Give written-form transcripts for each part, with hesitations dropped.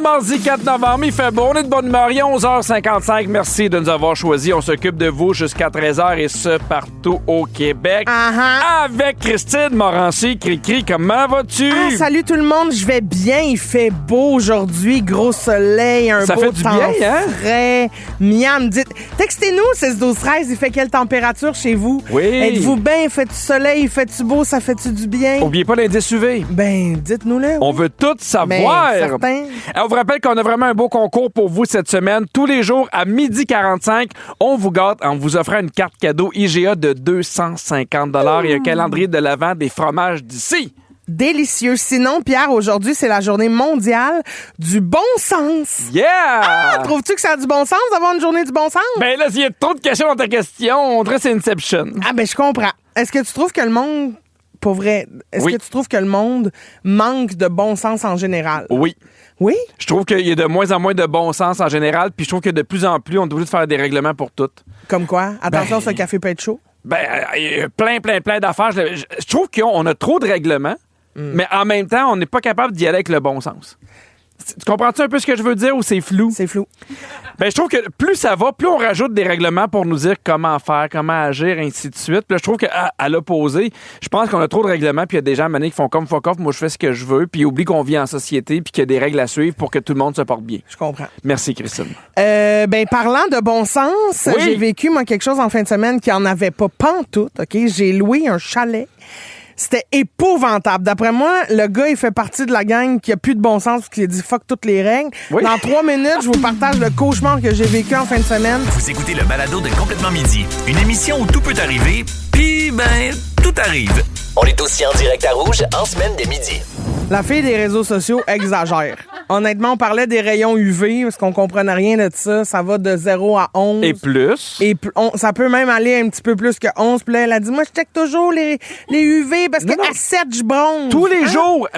monde, mardi 4 novembre, il fait beau, on est de bonne humeur, il est 11h55. Merci de nous avoir choisis. On s'occupe de vous jusqu'à 13h et ce, partout au Québec. Avec Christine Morancy. Cri-cri, comment vas-tu? Salut tout le monde, je vais bien. Il fait beau aujourd'hui, gros soleil, un ça beau fait du temps bien, hein? frais. Miam, textez-nous 16-12-13, il fait quelle température chez vous? Oui. Êtes-vous bien? Fait-tu soleil? Fait-tu beau? Ça fait-tu du bien? Oubliez pas l'indice UV. Ben, dites-nous-le. On veut tout savoir. Certain. On vous rappelle qu'on a vraiment un beau concours pour vous cette semaine. Tous les jours à 12h45, on vous gâte en vous offrant une carte cadeau IGA de 250 $ et un calendrier de l'Avent des fromages d'ici. Délicieux. Sinon, Pierre, aujourd'hui, c'est la journée mondiale du bon sens. Yeah! Trouves-tu que ça a du bon sens d'avoir une journée du bon sens? Ben là, s'il y a trop de questions dans ta question, on dirait que c'est Inception. Ben je comprends. Est-ce que tu trouves que le monde, pour vrai, que tu trouves que le monde manque de bon sens en général? Oui. Oui? Je trouve qu'il y a de moins en moins de bon sens en général, puis je trouve que de plus en plus, on doit faire des règlements pour tout. Comme quoi? Attention, ce café peut être chaud. Il y a plein d'affaires. Je trouve qu'on a trop de règlements, mais en même temps, on n'est pas capable d'y aller avec le bon sens. Tu comprends-tu un peu ce que je veux dire ou c'est flou? C'est flou. Je trouve que plus ça va, plus on rajoute des règlements pour nous dire comment faire, comment agir, ainsi de suite. Puis là, je trouve qu'à l'opposé, je pense qu'on a trop de règlements, puis il y a des gens à un moment donné qui font comme fuck off, moi je fais ce que je veux, puis ils oublient qu'on vit en société, puis qu'il y a des règles à suivre pour que tout le monde se porte bien. Je comprends. Merci, Christine. Parlant de bon sens, j'ai vécu, moi, quelque chose en fin de semaine qui en avait pas pantoute, OK? J'ai loué un chalet. C'était épouvantable. D'après moi, le gars, il fait partie de la gang qui a plus de bon sens, qui a dit fuck toutes les règles. Oui. Dans 3 minutes, je vous partage le cauchemar que j'ai vécu en fin de semaine. Vous écoutez le balado de Complètement Midi, une émission où tout peut arriver, puis tout arrive. On est aussi en direct à Rouge en semaine dès midi. La fille des réseaux sociaux exagère. Honnêtement, on parlait des rayons UV parce qu'on comprenait rien de ça. Ça va de 0 à 11. Et plus. Ça peut même aller un petit peu plus que 11. Puis là, elle a dit, moi, je check toujours les UV parce qu'à 7, je bronze. Tous les jours,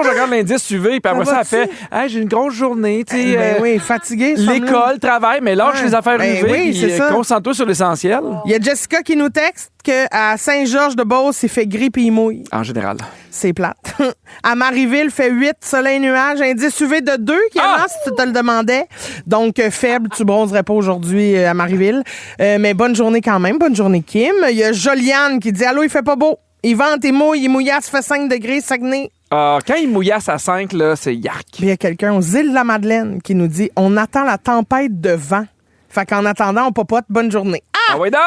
je regarde l'indice UV, puis après ça, elle fait « Hey, j'ai une grosse journée, tu sais. Oui, fatiguée. L'école, travail, mais lâche les affaires UV, oui, c'est ça. concentre-toi sur l'essentiel. » Il y a Jessica qui nous texte qu'à Saint-Georges-de-Beauce, il fait gris puis il mouille. En général. C'est plate. À Marieville, fait 8, soleil-nuage, indice UV de 2, qui est là, si tu te le demandais. Donc, faible, tu bronzerais pas aujourd'hui à Marieville. Mais bonne journée quand même. Bonne journée, Kim. Il y a Joliane qui dit « Allô, il fait pas beau. Il vente et mouille, il mouillasse, fait 5 degrés, Saguenay. » Quand il mouillasse à 5, là, c'est yark. Puis il y a quelqu'un aux îles de la Madeleine qui nous dit « On attend la tempête de vent. » Fait qu'en attendant, on popote. Bonne journée. Ah oui, donc!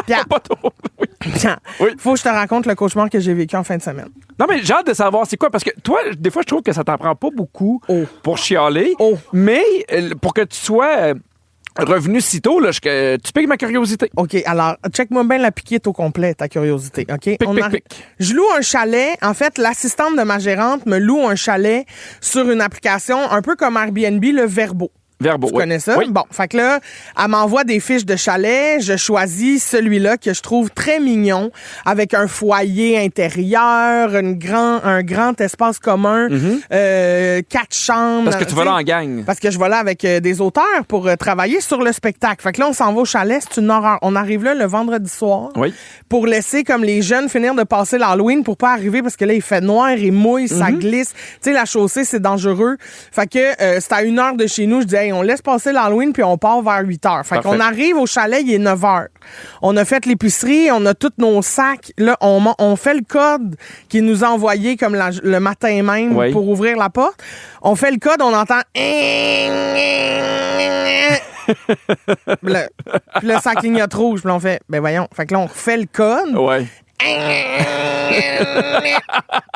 Pierre, faut que je te raconte le cauchemar que j'ai vécu en fin de semaine. Non, mais j'ai hâte de savoir c'est quoi, parce que toi, des fois, je trouve que ça t'en prend pas beaucoup pour chialer, mais pour que tu sois revenu si tôt, là, tu piques ma curiosité. OK, alors, check-moi bien la piquette au complet, ta curiosité, OK? Pique. Je loue un chalet. En fait, l'assistante de ma gérante me loue un chalet sur une application un peu comme Airbnb, le Verbo. Verbo, tu connais ça? Oui. Bon, fait que là, elle m'envoie des fiches de chalet. Je choisis celui-là que je trouve très mignon, avec un foyer intérieur, un grand espace commun, 4 chambres. Parce que tu vas là en gang. Parce que je vais là avec des auteurs pour travailler sur le spectacle. Fait que là, on s'en va au chalet, c'est une horreur. On arrive là le vendredi soir pour laisser comme les jeunes finir de passer l'Halloween pour pas arriver parce que là, il fait noir, il mouille, ça glisse. Tu sais, la chaussée, c'est dangereux. Fait que c'est à 1 heure de chez nous. Je dis, hey, on laisse passer l'Halloween puis on part vers 8 heures. Fait qu'on arrive au chalet, il est 9 heures. On a fait l'épicerie, on a tous nos sacs. Là, on fait le code qu'il nous a envoyé comme le matin même pour ouvrir la porte. On fait le code, on entend... Puis là, ça clignote rouge. Puis là, on fait, ben voyons. Fait que là, on refait le code.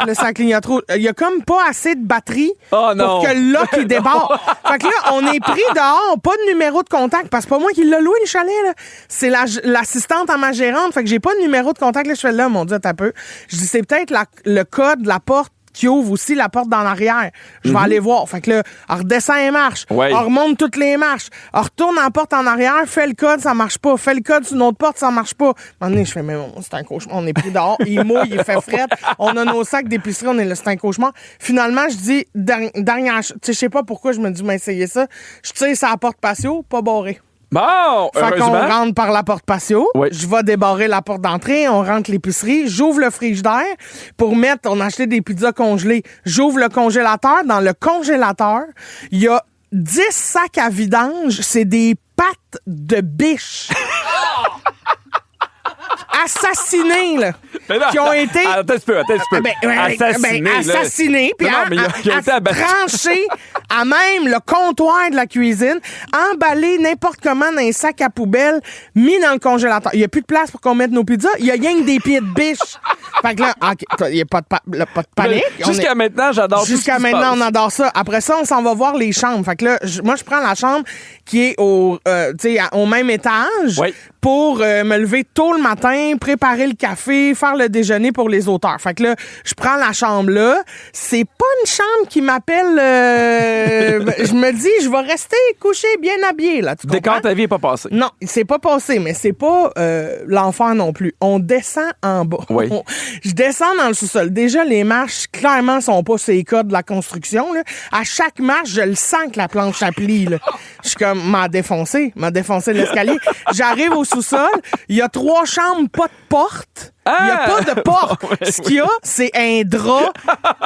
Le sac clignote rouge. Il y a comme pas assez de batterie pour que le lock il débarque. Fait que là, on est pris dehors, pas de numéro de contact, parce que c'est pas moi qui l'ai loué le chalet, là. C'est l'assistante à ma gérante. Fait que j'ai pas de numéro de contact. Là, je fais là, mon Dieu, t'as peu. Je dis, c'est peut-être le code de la porte qui ouvre aussi la porte dans l'arrière. Je vais aller voir. Fait que là, elle redescend les marches. Elle remonte toutes les marches. Elle retourne en porte en arrière, fait le code, ça marche pas. Fait le code sur une autre porte, ça marche pas. À un moment donné, je fais, mais bon, c'est un cauchemar. On est pris dehors, il mouille, il fait fret. On a nos sacs d'épicerie, on est là, c'est un cauchemar. Finalement, je dis, dernière, tu sais, je sais pas pourquoi je me dis, mais essayez ça. Je tire sur la porte patio, pas barré. Bon, Fait qu'on rentre par la porte patio. Oui. Je vais débarrer la porte d'entrée. On rentre l'épicerie. J'ouvre le frigidaire pour mettre... On a acheté des pizzas congelées. J'ouvre le congélateur. Dans le congélateur, il y a 10 sacs à vidange. C'est des pattes de biche. Assassinés, là. Qui ont été... Attends un peu. Assassinés, puis tranchés à même le comptoir de la cuisine, emballés n'importe comment dans un sac à poubelle, mis dans le congélateur. Il n'y a plus de place pour qu'on mette nos pizzas. Il y a rien que des pieds de biche. Fait que là, il n'y a pas de panique. Jusqu'à maintenant, j'adore ça. Jusqu'à maintenant, on adore ça. Après ça, on s'en va voir les chambres. Fait que là, moi, je prends la chambre qui est au même étage pour me lever tôt le matin, préparer le café, faire le déjeuner pour les auteurs. Fait que là, je prends la chambre là. C'est pas une chambre qui m'appelle... je me dis, je vais rester couché bien habillé, là. Tu comprends? Décor, ta vie n'est pas passée. Non, c'est pas passé, mais c'est pas l'enfer non plus. On descend en bas. Oui. Je descends dans le sous-sol. Déjà, les marches, clairement, sont pas ces codes de la construction, là. À chaque marche, je le sens que la planche appuie, là. Je suis comme, m'a défoncé l'escalier. J'arrive au sous-sol, il y a 3 chambres, pas de porte. Il n'y a pas de porte. Ce qu'il y a, c'est un drap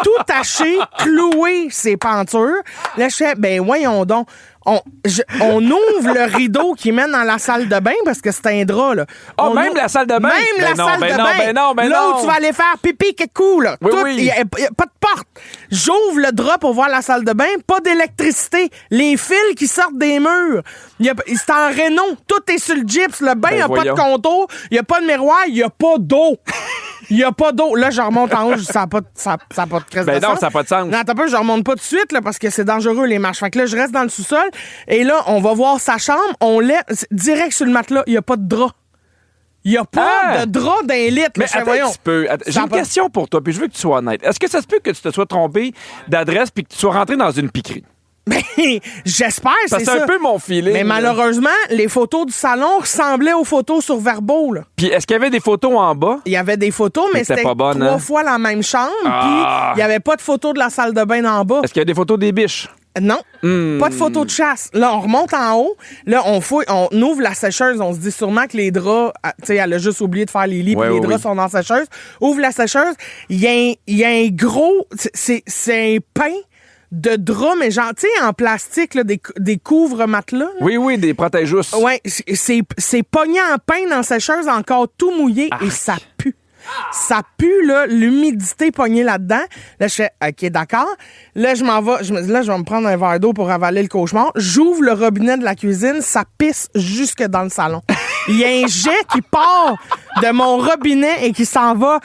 tout taché, cloué ses pentures. Là, je fais, ben voyons donc. On ouvre le rideau qui mène dans la salle de bain parce que c'est un drap, là. Même la salle de bain? Même la salle de bain. Là où tu vas aller faire pipi, kékou, là. Il n'y a pas de porte. J'ouvre le drap pour voir la salle de bain. Pas d'électricité. Les fils qui sortent des murs. C'est en réno. Tout est sur le gyps. Le bain, il n'y a pas de contour. Il n'y a pas de miroir. Il n'y a pas d'eau. Il n'y a pas d'eau. Là, je remonte en haut. Ça n'a pas de crèche de non, sens. ça n'a pas de sens. Non, t'as pas, je remonte pas tout de suite, là, parce que c'est dangereux, les marches. Fait que là, je reste dans le sous-sol. Et là, on va voir sa chambre. On laisse direct sur le matelas. Il n'y a pas de drap. Il n'y a pas de drap d'un lit. Mais attends un petit peu. J'ai une question pour toi, puis je veux que tu sois honnête. Est-ce que ça se peut que tu te sois trompé d'adresse puis que tu sois rentré dans une piquerie? Ben, j'espère, c'est ça. C'est un peu mon feeling. Mais malheureusement, les photos du salon ressemblaient aux photos sur Verbo, là. Puis est-ce qu'il y avait des photos en bas? Il y avait des photos, mais c'était pas bonne, 3 fois la même chambre. Puis il n'y avait pas de photos de la salle de bain en bas. Est-ce qu'il y a des photos des biches? Non, pas de photos de chasse. Là, on remonte en haut. Là, on ouvre la sécheuse. On se dit sûrement que les draps, tu sais, elle a juste oublié de faire les lits, puis les draps sont dans la sécheuse. Ouvre la sécheuse. Il y a un gros... C'est un pain de draps, mais genre, tu sais, en plastique, là, des couvre-matelas. Là. Oui, des protège-ous. Ouais, c'est pogné en pain dans la sécheuse, encore tout mouillé, et ça pue. Ça pue, là, l'humidité pognée là-dedans. Là, je fais, OK, d'accord. Là, je m'en vais. Je me dis, là, je vais me prendre un verre d'eau pour avaler le cauchemar. J'ouvre le robinet de la cuisine, ça pisse jusque dans le salon. Il y a un jet qui part de mon robinet et qui s'en va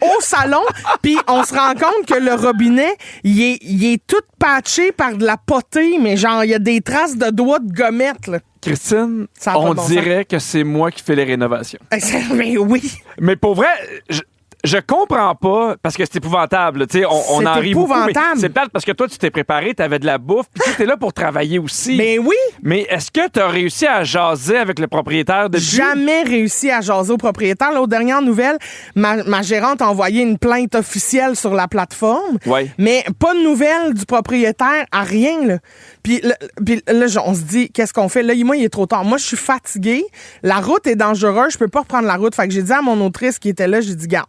au salon, puis on se rend compte que le robinet, il est tout patché par de la potée, mais genre, il y a des traces de doigts de gommette, là. Christine, on dirait que c'est moi qui fais les rénovations. Mais oui. Mais pour vrai, je comprends pas, parce que c'est épouvantable. Tu sais, on en rit beaucoup, mais c'est plate parce que toi, tu t'es préparé, t'avais de la bouffe, puis tu étais là pour travailler aussi. Mais oui. Mais est-ce que tu as réussi à jaser avec le propriétaire depuis? Jamais réussi à jaser au propriétaire. Là, aux dernières nouvelles, ma gérante a envoyé une plainte officielle sur la plateforme. Ouais. Mais pas de nouvelles du propriétaire, à rien, là. Puis là, on se dit, qu'est-ce qu'on fait? Là, moi, il est trop tard. Moi, je suis fatiguée. La route est dangereuse. Je peux pas reprendre la route. Fait que j'ai dit à mon autrice qui était là, j'ai dit, garde,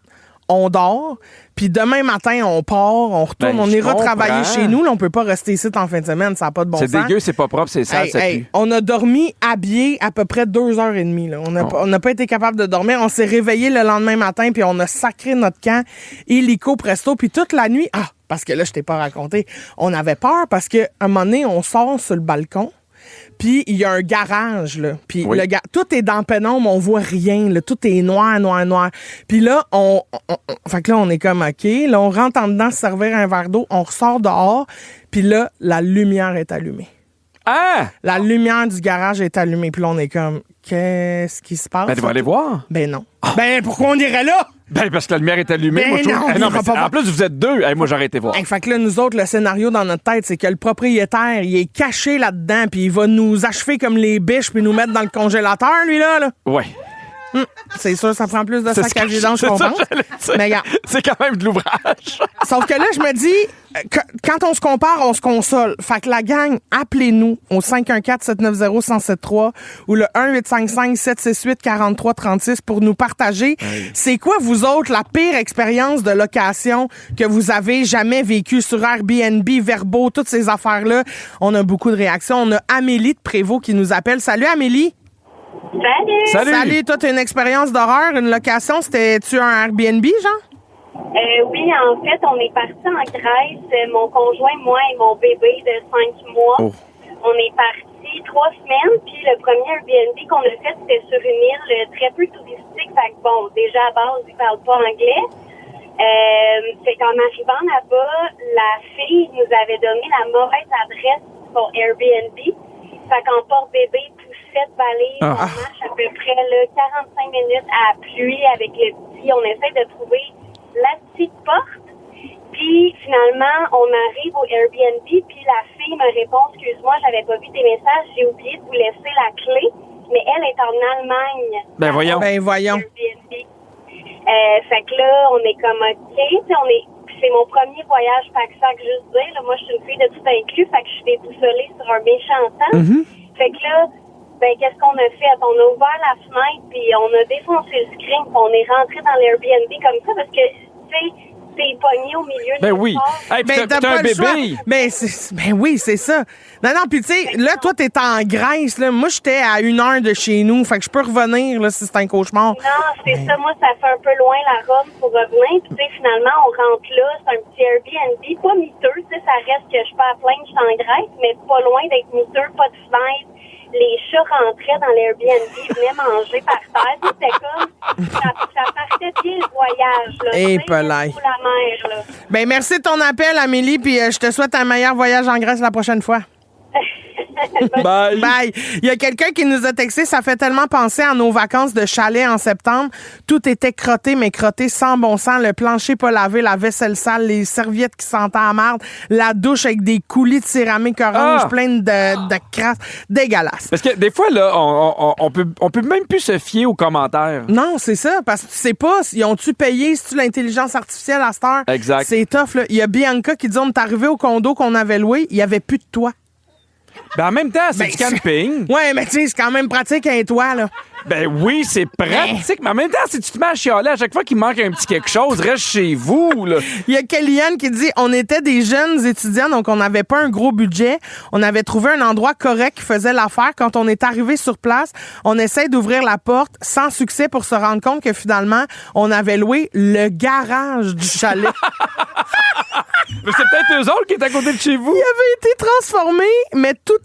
on dort, puis demain matin, on part, on retourne, on ira travailler chez nous. Là, on peut pas rester ici en fin de semaine, ça n'a pas de bon sens. C'est dégueu, c'est pas propre, c'est sale, ça pue. On a dormi habillés à peu près 2h30. Là. On n'a pas été capable de dormir. On s'est réveillé le lendemain matin, puis on a sacré notre camp illico presto, puis toute la nuit, parce que là, je t'ai pas raconté, on avait peur parce qu'à un moment donné, on sort sur le balcon, puis il y a un garage, là. Puis tout est dans la pénombre, on voit rien, là. Tout est noir. Puis là, fait que là, on est comme, OK. Là, on rentre en dedans, se servir un verre d'eau, on ressort dehors, puis là, la lumière est allumée. Ah! La lumière du garage est allumée, puis là, on est comme, qu'est-ce qui se passe? Ben, tu vas aller voir. Ben non. Ben, pourquoi on irait là? Ben, parce que la lumière est allumée. Ben moi, en plus, vous êtes deux. Moi, j'aurais été voir. Fait que là, nous autres, le scénario dans notre tête, c'est que le propriétaire, il est caché là-dedans, puis il va nous achever comme les biches, puis nous mettre dans le congélateur, lui, là. Ouais. C'est sûr, ça prend plus de sac à vidange qu'on pense. Mais regarde. C'est quand même de l'ouvrage. Sauf que là, je me dis, quand on se compare, on se console. Fait que la gang, appelez-nous au 514-790-1073 ou le 1-855-768-4336 pour nous partager. C'est quoi, vous autres, la pire expérience de location que vous avez jamais vécue sur Airbnb, Verbo, toutes ces affaires-là? On a beaucoup de réactions. On a Amélie de Prévost qui nous appelle. Salut, Amélie. Salut. Toi, t'as une expérience d'horreur, une location. C'était-tu un Airbnb, genre? Oui, en fait, on est parti en Grèce. Mon conjoint, moi et mon bébé de 5 mois. Oh. On est parti 3 semaines. Puis le premier Airbnb qu'on a fait, c'était sur une île très peu touristique. Fait que bon, déjà à base, ils parlent pas anglais. Fait qu'en arrivant là-bas, la fille nous avait donné la mauvaise adresse pour Airbnb. Fait qu'en porte-bébé, poussette, balise, on marche à peu près là, 45 minutes à la pluie avec le petit. On essaie de trouver la petite porte. Puis finalement, on arrive au Airbnb, puis la fille me répond, excuse-moi, j'avais pas vu tes messages, j'ai oublié de vous laisser la clé, mais elle est en Allemagne. Ben voyons. Airbnb. Fait que là, on est comme OK, c'est mon premier voyage pack-sac, juste dire, là, moi je suis une fille de tout inclus, fait que je suis déboussolée sur un méchant temps. Fait que là, qu'est-ce qu'on a fait? On a ouvert la fenêtre, puis on a défoncé le screen, puis on est rentré dans l'Airbnb comme ça, parce que, tu sais, t'es pogné au milieu de oui. Hey, t'as un bébé. Oui, c'est ça. Non, puis tu sais, là, toi, t'es en Grèce, là. Moi, j'étais à 1 heure de chez nous, fait que je peux revenir, là, si c'est un cauchemar. Non, c'est ça. Moi, ça fait un peu loin, la Rome, pour revenir. Puis, tu sais, finalement, on rentre là, c'est un petit Airbnb, pas miteux, tu sais, ça reste que je suis pas à plaindre, je suis en Grèce, mais pas loin d'être miteux, pas de fenêtre. Les chats rentraient dans l'Airbnb, venaient manger par terre. C'était comme, ça partait bien le voyage, là. Pelay. La mer, là. Merci de ton appel, Amélie, puis je te souhaite un meilleur voyage en Grèce la prochaine fois. Bye. Bye. Il y a quelqu'un qui nous a texté, ça fait tellement penser à nos vacances de chalet en septembre. Tout était crotté, mais crotté sans bon sens. Le plancher pas lavé, la vaisselle sale, les serviettes qui sentaient à marde, la douche avec des coulis de céramique orange pleine de crasse. Dégueulasse. Parce que des fois, là, on peut même plus se fier aux commentaires. Non, c'est ça, parce que tu sais pas, ils ont-tu payé, si tu l'intelligence artificielle à cette heure? Exact. C'est tough, là. Il y a Bianca qui dit, on est arrivé au condo qu'on avait loué, il y avait plus de toit. En même temps, c'est du camping. Ouais, mais tu sais, c'est quand même pratique un toit, là. Oui, c'est pratique, mais en même temps, si tu te mets à chialer à chaque fois qu'il manque un petit quelque chose, reste chez vous, là. Il y a Kellyanne qui dit, on était des jeunes étudiants, donc on n'avait pas un gros budget. On avait trouvé un endroit correct qui faisait l'affaire. Quand on est arrivé sur place, on essaie d'ouvrir la porte sans succès pour se rendre compte que finalement, on avait loué le garage du chalet. Mais c'est peut-être eux autres qui étaient à côté de chez vous. Il avait été transformé, mais tout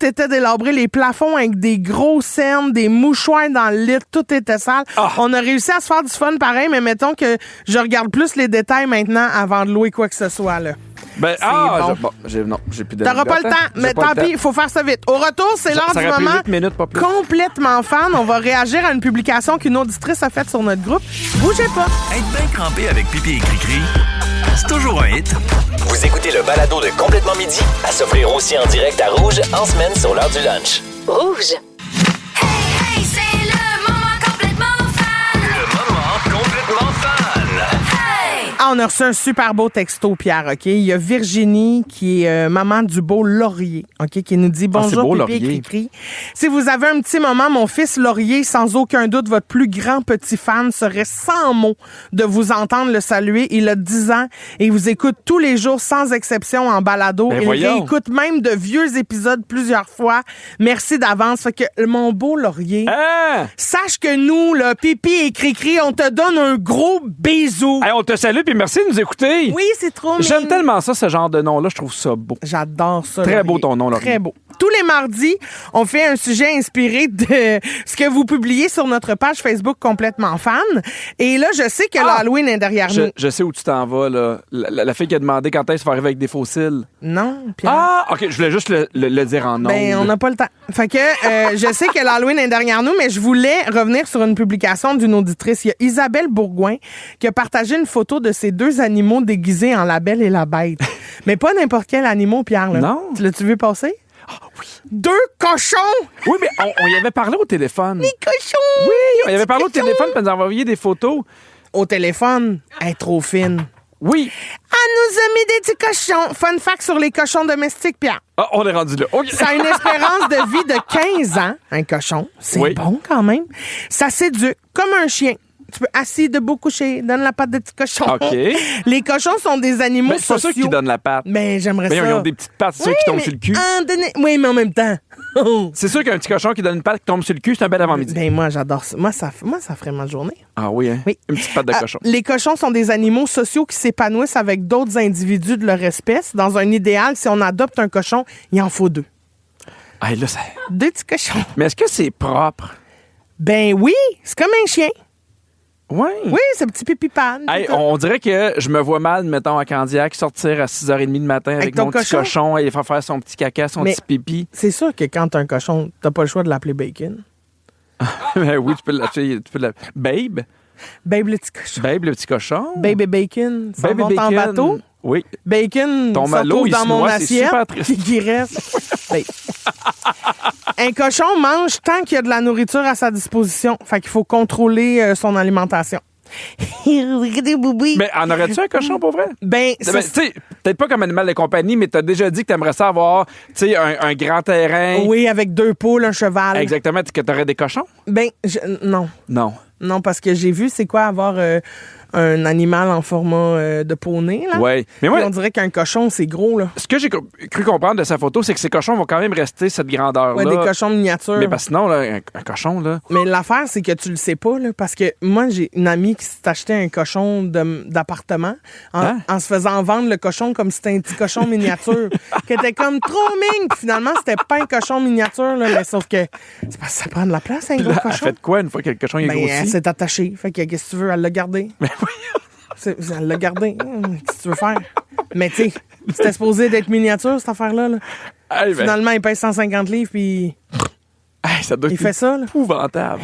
était délabré. Les plafonds avec des grosses cernes, des mouchoirs dans le lit, tout était sale. On a réussi à se faire du fun pareil, mais mettons que je regarde plus les détails maintenant avant de louer quoi que ce soit, là. J'ai plus de T'auras pas le temps, mais tant pis, il faut faire ça vite. Au retour, c'est l'heure du moment 8 minutes, pas plus. Complètement fan. On va réagir à une publication qu'une auditrice a faite sur notre groupe. Bougez pas. Être bien crampé avec pipi et cri-cri, c'est toujours un hit. Vous écoutez le balado de Complètement Midi, à s'offrir aussi en direct à Rouge en semaine sur l'heure du lunch. Rouge. Hey, c'est le moment complètement fan. Le moment complètement fan. Hey. On a reçu un super beau texto, Pierre, OK? Il y a Virginie, qui est maman du beau Laurier, OK? Qui nous dit « Bonjour, beau, Pipi et Cri-Cri. Si vous avez un petit moment, mon fils Laurier, sans aucun doute, votre plus grand petit fan, serait sans mots de vous entendre le saluer. Il a 10 ans et il vous écoute tous les jours, sans exception, en balado. Il réécoute même de vieux épisodes plusieurs fois. Merci d'avance. Fait que, mon beau Laurier, sache que nous, là, Pipi et Cri-Cri, on te donne un gros bisou. Hey, on te salue puis merci de nous écouter. Oui, c'est trop mignon. J'aime tellement ça, ce genre de nom-là. Je trouve ça beau. J'adore ça. Très beau ton nom, Laurier. Très beau. Tous les mardis, on fait un sujet inspiré de ce que vous publiez sur notre page Facebook Complètement Fan. Et là, je sais que l'Halloween est derrière nous. Je sais où tu t'en vas, là. La fille qui a demandé quand est-ce qu'il va arriver avec des fossiles. Non, Pierre. OK, je voulais juste le dire en nom. On n'a pas le temps. Fait que je sais que l'Halloween est derrière nous, mais je voulais revenir sur une publication d'une auditrice. Il y a Isabelle Bourgoin qui a partagé une photo de ses 2 animaux déguisés en La Belle et la Bête. Mais pas n'importe quel animal, Pierre. Là. Non. L'as-tu vu passer? 2 cochons! Oui, mais on y avait parlé au téléphone. Les cochons! Oui, on y avait parlé au téléphone, puis elle nous a envoyé des photos. Au téléphone, elle est trop fine. Oui. Elle nous a mis des petits cochons. Fun fact sur les cochons domestiques, Pierre. Ah, on est rendu là. OK. Ça a une espérance de vie de 15 ans, un cochon. C'est bon quand même. Ça s'éduque comme un chien. Tu peux assis, debout, coucher. Donne la patte de petits cochons. OK. Les cochons sont des animaux Mais c'est pas sociaux. ceux qui donnent la patte. Mais j'aimerais Mais ça. ils ont des petites pattes, c'est ceux qui tombent sur le cul. Oui, mais en même temps. C'est sûr qu'un petit cochon qui donne une patte qui tombe sur le cul, c'est un bel avant-midi. Ben moi, j'adore ça. Moi, ça ferait ma journée. Ah oui, hein? Oui. Une petite patte de cochon. Les cochons sont des animaux sociaux qui s'épanouissent avec d'autres individus de leur espèce. Dans un idéal, si on adopte un cochon, il en faut 2. Ah, là, ça... 2 petits cochons. Mais est-ce que c'est propre? Ben oui, c'est comme un chien. Oui. Oui, c'est un petit pipi-pan. Hey, on dirait que je me vois mal, mettons, à Candiac, sortir à 6h30 du matin avec ton mon petit cochon et faire son petit caca, son Mais petit pipi. C'est sûr que quand t'as un cochon, t'as pas le choix de l'appeler Bacon. Ben oui, tu peux l'appeler. Babe? Babe le petit cochon. Babe, le petit cochon. Babe et Bacon, ça Babe et monte en Bacon. bateau. Oui. Bacon, Ton se malo, retrouve il dans se mon noie, c'est assiette. super triste. Qui reste. Ben, un cochon mange tant qu'il y a de la nourriture à sa disposition. Fait qu'il faut contrôler son alimentation. Mais en aurais-tu un cochon pour vrai? Ben, Tu sais, peut-être pas comme animal de compagnie, mais t'as déjà dit que t'aimerais ça avoir, tu sais, un grand terrain. oui, avec 2 poules, un cheval. Exactement, que t'aurais des cochons? Ben, non. Non. Non, parce que j'ai vu c'est quoi avoir un animal en format de poney, là. Ouais. Mais moi, Puis on dirait qu'un cochon, c'est gros, là. ce que j'ai cru comprendre de sa photo, c'est que ces cochons vont quand même rester cette grandeur-là. Ouais, des cochons miniatures. Mais parce que sinon, là, un cochon, là... Mais l'affaire, c'est que tu le sais pas, là, parce que moi, j'ai une amie qui s'est acheté un cochon d'appartement en se faisant vendre le cochon comme si c'était un petit cochon miniature, qui était comme trop mignon. Puis finalement, c'était pas un cochon miniature, là, mais sauf que c'est parce que ça prend de la place, un gros Elle cochon. fait de quoi une fois que le cochon est Ben, grossi? elle s'est attachée. Fait que, qu'est-ce que tu veux? Elle l'a gardé. Elle l'a gardé. Qu'est-ce que tu veux faire? Mais tu sais, c'était supposé d'être miniature, cette affaire-là. Là. Hey, ben, Finalement, il pèse 150 livres, puis hey, ça doit il être fait ça. Là. épouvantable.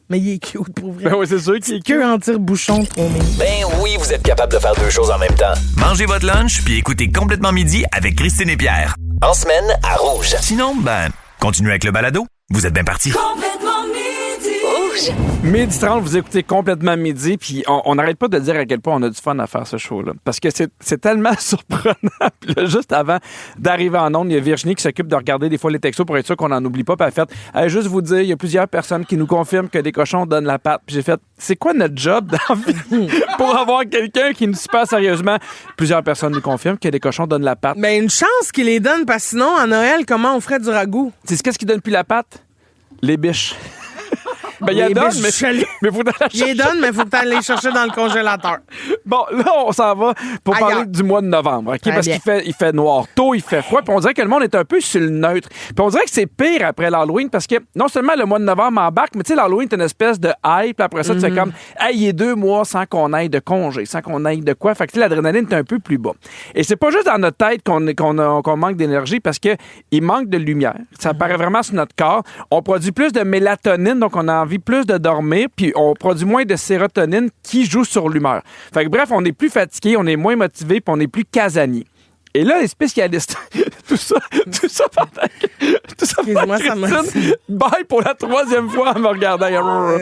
Mais il est cute, pour vrai. Ben oui, c'est sûr qu'il est cute. Que en tire-bouchon, trop mignon. Ben oui, vous êtes capable de faire 2 choses en même temps. Mangez votre lunch puis écoutez Complètement Midi avec Christine et Pierre. En semaine, à Rouge. Sinon, ben, continuez avec le balado. Vous êtes bien partis. Complètement midi. Rouge. Midi 30, vous écoutez Complètement Midi, puis on n'arrête pas de dire à quel point on a du fun à faire ce show-là. Parce que c'est tellement surprenant. Puis là, juste avant d'arriver en ondes, il y a Virginie qui s'occupe de regarder des fois les textos pour être sûr qu'on n'en oublie pas. Puis elle a fait, hey, juste vous dire, il y a plusieurs personnes qui nous confirment que des cochons donnent la patte. Puis j'ai fait, c'est quoi notre job dans la vie pour avoir quelqu'un qui nous suit pas sérieusement? Plusieurs personnes nous confirment que des cochons donnent la patte. Ben, une chance qu'il les donne, parce que sinon, à Noël, comment on ferait du ragoût? C'est qu'est-ce qui donne plus la patte? Les biches. Ben, il y a Les donne, biches mais du chalet. faut la Il les donne, mais il faut que tu ailles les chercher dans le congélateur. Bon, là, on s'en va pour Ailleurs. parler du mois de novembre, OK? Très Parce bien. qu'il fait noir tôt, il fait froid, puis on dirait que le monde est un peu sur le neutre. Puis on dirait que c'est pire après l'Halloween, parce que non seulement le mois de novembre embarque, mais tu sais, l'Halloween, c'est une espèce de hype, puis après ça, tu fais comme, hey, il est 2 mois sans qu'on aille de congé, sans qu'on aille de quoi. Fait que tu sais, l'adrénaline est un peu plus bas. Et c'est pas juste dans notre tête qu'on manque d'énergie, parce que il manque de lumière. Ça apparaît vraiment sur notre corps. On produit plus de mélatonine, donc on a envie plus de dormir, puis on produit moins de sérotonine qui joue sur l'humeur. Fait que bref, on est plus fatigué, on est moins motivé, puis on est plus casanier. Et là, les spécialistes, tout ça pendant que Excuse-moi, ça m'a- Christine bye pour la 3e fois en me regardant.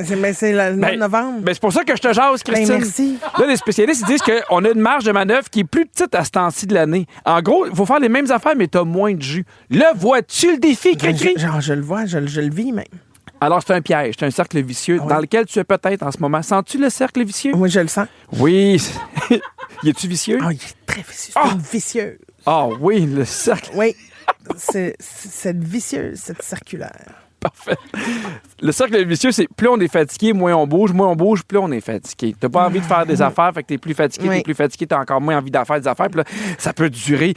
C'est le mois de novembre. Ben, c'est pour ça que je te jase, Christine. Ben, merci. Là, les spécialistes, ils disent qu'on a une marge de manœuvre qui est plus petite à ce temps-ci de l'année. En gros, il faut faire les mêmes affaires, mais t'as moins de jus. Là, vois-tu le défi, Ben, Cricri? je le vois, je le vis même. Alors, c'est un piège, c'est un cercle vicieux dans lequel tu es peut-être en ce moment. Sens-tu le cercle vicieux? Moi, je le sens. Oui. Y est-tu vicieux? Ah, il est très vicieux. C'est une vicieuse. Ah oui, le cercle. Oui. C'est cette vicieuse, cette circulaire. Parfait. Le cercle vicieux, c'est plus on est fatigué, moins on bouge, plus on est fatigué. T'as pas envie de faire des affaires, fait que t'es plus fatigué, Oui. t'es plus fatigué, t'as encore moins envie d'en faire des affaires, puis là, ça peut durer.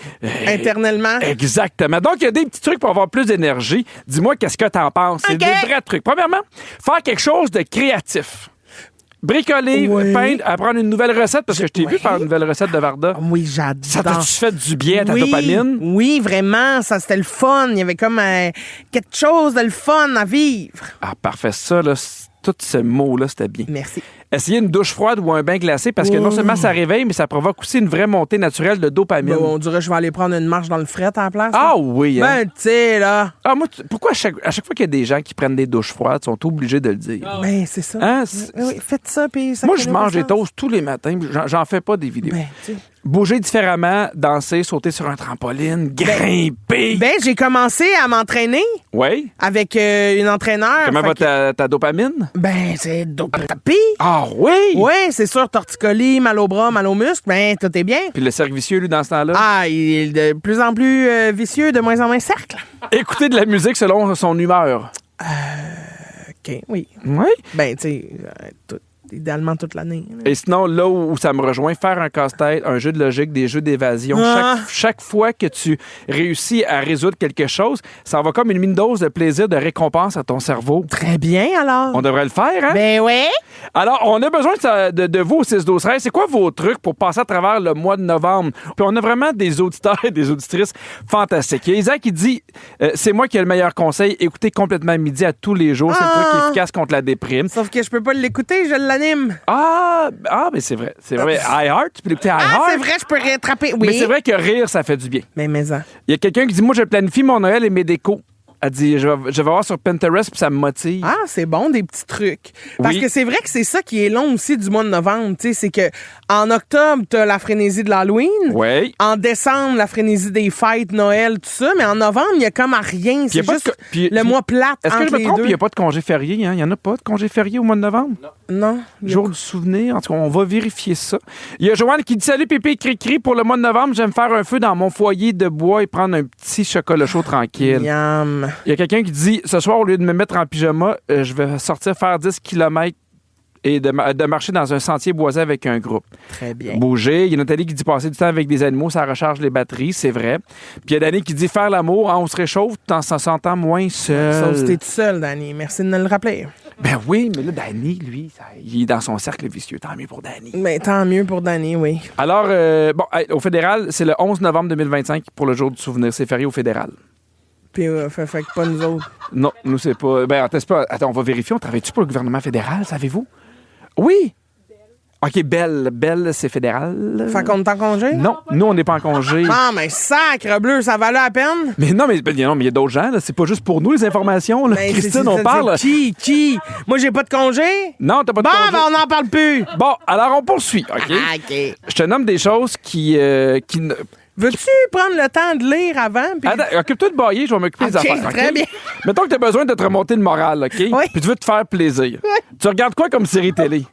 Internellement. Exactement. Donc, il y a des petits trucs pour avoir plus d'énergie. Dis-moi, qu'est-ce que t'en penses? C'est OK. des vrais trucs. Premièrement, faire quelque chose de créatif. Bricoler, Oui. peindre, apprendre une nouvelle recette, parce que je t'ai vu Oui. faire une nouvelle recette de Varda. Oui, j'adore. Ça t'a-tu fait du bien à ta oui, dopamine? Oui, vraiment. Ça, c'était le fun. Il y avait comme quelque chose de le fun à vivre. Ah, parfait. Ça, là, tous ces mots-là, c'était bien. Merci. Essayez une douche froide ou un bain glacé parce que non seulement ça réveille, mais ça provoque aussi une vraie montée naturelle de dopamine. On dirait que je vais aller prendre une marche dans le fret à la place. Ah oui, hein? Ben, tu sais, là. Ah, moi, pourquoi à chaque fois qu'il y a des gens qui prennent des douches froides, ils sont obligés de le dire? Ben, c'est ça. Hein? Oui, faites ça, puis ça. Moi, je mange des toasts tous les matins, puis j'en fais pas des vidéos. Ben, tu sais. Bouger différemment, danser, sauter sur un trampoline, grimper. Ben, j'ai commencé à m'entraîner Oui. avec une entraîneur. Comment Fait va que- ta dopamine? Ben, c'est dopamine. Ah oui? Oui, c'est sûr, torticolis, mal aux bras, mal aux muscles, ben, tout est bien. Puis le cercle vicieux, lui, dans ce temps-là? Ah, il est de plus en plus vicieux, de moins en moins cercle. Écouter de la musique selon son humeur. OK, oui. Oui. Ben, tu sais, idéalement toute l'année. là. Et sinon, là où ça me rejoint, faire un casse-tête, un jeu de logique, des jeux d'évasion. Ah. Chaque fois que tu réussis à résoudre quelque chose, ça va comme une mine dose de plaisir, de récompense à ton cerveau. Très bien, alors. On devrait le faire, hein? Ben ouais. Alors, on a besoin de vous au 6-12-13. C'est quoi vos trucs pour passer à travers le mois de novembre? Puis on a vraiment des auditeurs et des auditrices fantastiques. Il y a Isaac qui dit c'est moi qui ai le meilleur conseil. Écoutez complètement midi à tous les jours. C'est le truc efficace contre la déprime. Sauf que je peux pas l'écouter, je l'anime. Mais c'est vrai. C'est vrai. iHeart, tu peux l'écouter à Ah, iHeart. c'est vrai, je peux rattraper. Oui. Mais c'est vrai que rire, ça fait du bien. Mais ça. Il y a quelqu'un qui dit moi, je planifie mon Noël et mes décos. Elle dit je vais voir sur Pinterest puis ça me motive. Ah, c'est bon, des petits trucs. Parce Oui. que c'est vrai que c'est ça qui est long aussi du mois de novembre. Tu sais, c'est que en octobre, t'as la frénésie de l'Halloween. Oui. En décembre, la frénésie des fêtes, Noël, tout ça. Mais en novembre, il y a comme à rien. Puis y a C'est pas de juste co- puis- le puis- mois plate Est-ce que entre je me les trompe? deux. Il n'y a pas de congé férié, hein? Il n'y en a pas de congé férié au mois de novembre? Non. Jour du souvenir. En tout cas, on va vérifier ça. Il y a Joanne qui dit salut Pépé Cricri. Pour le mois de novembre, j'aime faire un feu dans mon foyer de bois et prendre un petit chocolat chaud tranquille. Miam. Il y a quelqu'un qui dit ce soir, au lieu de me mettre en pyjama, je vais sortir faire 10 km et de marcher dans un sentier boisé avec un groupe. Très bien. Bouger. Il y a Nathalie qui dit passer du temps avec des animaux, ça recharge les batteries, c'est vrai. Puis il y a Danny qui dit faire l'amour, on se réchauffe tout en s'en sentant moins seul. Sauf si t'es tout seul, Danny. Merci de me le rappeler. Ben oui, mais là, Danny, lui, il est dans son cercle vicieux. Tant mieux pour Danny. Mais tant mieux pour Danny, oui. Alors, au fédéral, c'est le 11 novembre 2025 pour le jour du souvenir. C'est férié au fédéral. Puis, fait que pas nous autres. Non, nous, c'est pas. Ben, attends, on va vérifier. On travaille-tu pour le gouvernement fédéral, savez-vous? Oui. OK, Belle, c'est fédéral. Fait qu'on est en congé? Non, nous, on n'est pas en congé. Ah, mais sacre bleu, ça valait la peine? Mais non, mais il y a d'autres gens, là. C'est pas juste pour nous, les informations, là. Ben, Christine, on parle. Qui? Moi, j'ai pas de congé? Non, t'as pas de Bon, congé. ben, on n'en parle plus. Bon, alors, on poursuit, OK? OK. Je te nomme des choses qui ne... Veux-tu prendre le temps de lire avant? Puis... Attends, occupe-toi de bailler, je vais m'occuper des OK, affaires. très bien. Mettons que tu as besoin de te remonter le moral, OK? Oui. Puis tu veux te faire plaisir. Oui. Tu regardes quoi comme série télé?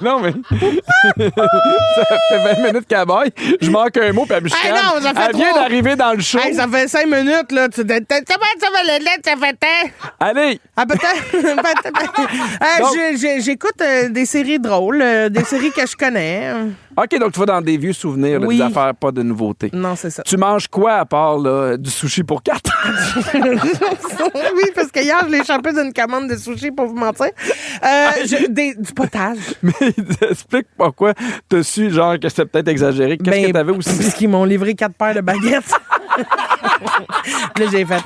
Non, mais. Ça fait 20 minutes qu'elle baille. Je manque un mot, puis elle me chicane. non, ça fait Elle vient trop. d'arriver dans le show. Hey, ça fait 5 minutes, là. Ça va le lait, ça fait temps. Allez! Ah, peut-être. Donc- J'écoute des séries drôles, des séries que je connais. OK, donc tu vas dans des vieux souvenirs, là, Oui. des affaires, pas de nouveautés. Non, c'est ça. Tu manges quoi à part là, du sushi pour 4? Oui, parce que hier, je l'ai échappé d'une commande de sushi pour vous mentir. Du potage. Mais explique pourquoi t'as su, genre, que c'était peut-être exagéré. Qu'est-ce que t'avais aussi? Parce qu'ils m'ont livré 4 paires de baguettes. Puis là, j'ai fait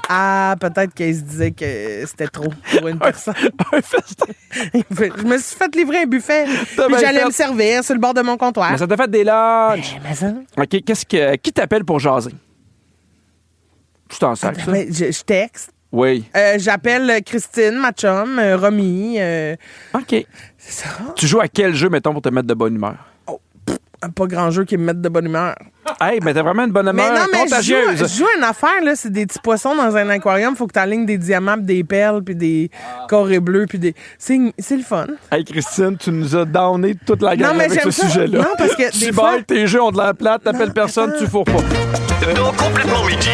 peut-être qu'ils se disaient que c'était trop pour une personne. Un festin. Je me suis fait livrer un buffet. T'as Puis bien j'allais fait. me servir sur le bord de mon comptoir. Mais ça t'a fait des lunchs. Mais ça... OK, qui t'appelle pour jaser? Tu t'en sers, ça? Ben, je texte. Oui. J'appelle Christine, ma chum, Romy. OK. C'est ça. Tu joues à quel jeu, mettons, pour te mettre de bonne humeur? Pas grand jeu qui me mette de bonne humeur. Hey, mais t'as vraiment une bonne Mais humeur non, mais contagieuse. je joue une affaire, là, c'est des petits poissons dans un aquarium. Faut que tu alignes des diamants, puis des perles, puis des corées bleues, puis des... C'est le fun. Hey, Christine, tu nous as downé toute la gamme Non, mais avec ce j'aime ça. sujet-là. Non, parce que tu des fois- bailles, tes jeux ont de la plate, t'appelles personne, tu fourres pas. Dans Complètement Midi.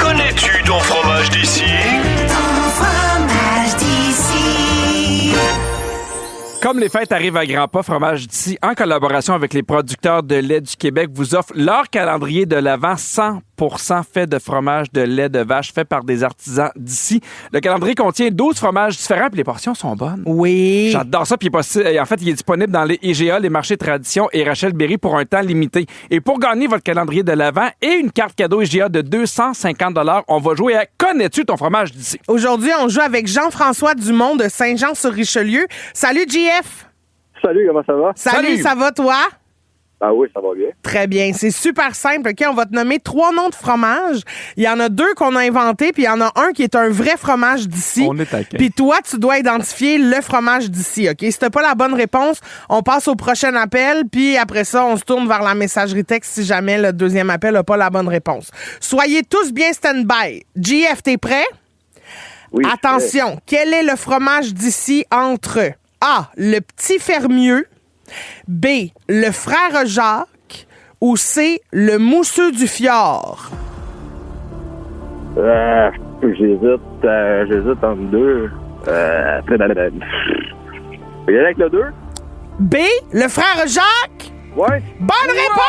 Connais-tu ton fromage d'ici? Comme les fêtes arrivent à grands pas, Fromage d'ici, en collaboration avec les producteurs de lait du Québec, vous offre leur calendrier de l'Avent 100% 100% fait de fromage de lait de vache fait par des artisans d'ici. Le calendrier contient 12 fromages différents puis les portions sont bonnes. Oui. J'adore ça. Puis en fait, il est disponible dans les IGA, les marchés Tradition et Rachel Berry pour un temps limité. Et pour gagner votre calendrier de l'Avent et une carte cadeau IGA de 250 $, on va jouer à Connais-tu ton fromage d'ici? Aujourd'hui, on joue avec Jean-François Dumont de Saint-Jean-sur-Richelieu. Salut, JF! Salut, comment ça va? Salut, ça va, toi? Ah oui, ça va bien. Très bien. C'est super simple. OK, on va te nommer 3 noms de fromages. Il y en a 2 qu'on a inventés, puis il y en a un qui est un vrai fromage d'ici. On est taquin. Puis toi, tu dois identifier le fromage d'ici. OK? Si t'as pas la bonne réponse, on passe au prochain appel, puis après ça, on se tourne vers la messagerie texte si jamais le deuxième appel n'a pas la bonne réponse. Soyez tous bien stand-by. JF, t'es prêt? Oui. Attention, quel est le fromage d'ici entre A, le petit fermieux, B, le frère Jacques ou C, le mousseux du fjord? J'hésite entre deux. Je vais y aller avec le 2? B, le frère Jacques? Ouais. Bonne réponse!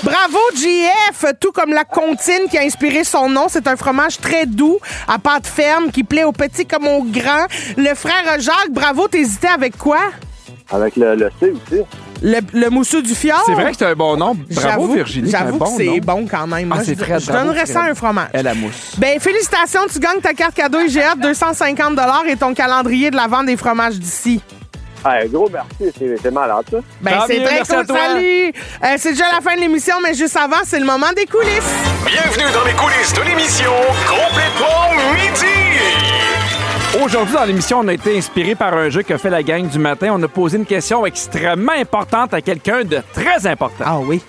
Bravo, JF! Tout comme la comptine qui a inspiré son nom, c'est un fromage très doux, à pâte ferme, qui plaît aux petits comme aux grands. Le frère Jacques, bravo, t'hésitais avec quoi? Avec le C aussi. Le mousseux du fjord? C'est vrai que c'est un bon nom. Bravo, Virginie. J'avoue un que bon c'est nom. bon quand même. Ah, Moi, c'est Fred, je bravo, donnerais ça Fred. un fromage. Elle la mousse. Ben, félicitations, tu gagnes ta carte cadeau IGA de 250 $ et ton calendrier de la vente des fromages d'ici. Ah, gros merci, c'est malade ça. Ben, Tant c'est mieux, très merci à cool. toi. Salut! C'est déjà la fin de l'émission, mais juste avant, c'est le moment des coulisses. Bienvenue dans les coulisses de l'émission Complètement Midi. Aujourd'hui, dans l'émission, on a été inspiré par un jeu qu'a fait la gang du matin. On a posé une question extrêmement importante à quelqu'un de très important. Ah oui.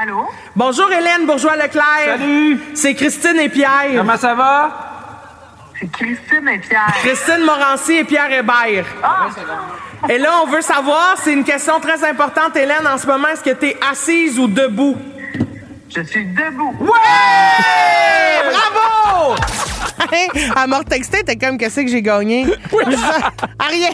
Allô? Bonjour Hélène Bourgeois-Leclerc. Salut! C'est Christine et Pierre. Comment ça va? C'est Christine et Pierre. Christine Morancy et Pierre Hébert. Et là, on veut savoir, c'est une question très importante, Hélène, en ce moment, est-ce que t'es assise ou debout? Je suis debout. Ouais! Bravo! Elle m'a retexté, t'es comme, qu'est-ce que j'ai gagné? Oui. Rien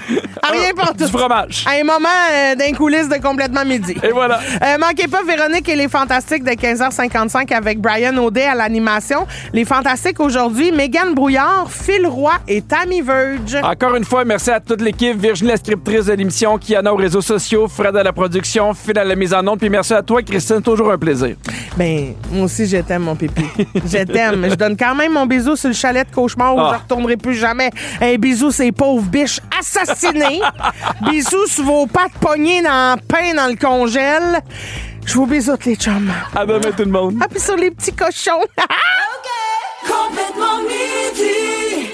pour tout. Du fromage. À un moment d'un coulisses de Complètement Midi. Et voilà. Manquez pas Véronique et les Fantastiques de 15h55 avec Brian Audet à l'animation. Les Fantastiques aujourd'hui, Mégane Brouillard, Phil Roy et Tammy Verge. Encore une fois, merci à toute l'équipe. Virginie, la scriptrice de l'émission, Kiana aux réseaux sociaux, Fred à la production, Phil à la mise en onde. Puis merci à toi, Christine. Toujours un plaisir. Ben, moi aussi, je t'aime, mon pipi. Je t'aime. Je donne quand même mon bisou sur le chalet de cauchemar où je retournerai plus jamais. Un bisou, ces pauvres biches assassinées. Bisous sur vos pattes pognées dans le pain dans le congèle. Je vous bisoute, les chums. À demain, tout le monde. Ah, puis sur les petits cochons. Complètement midi.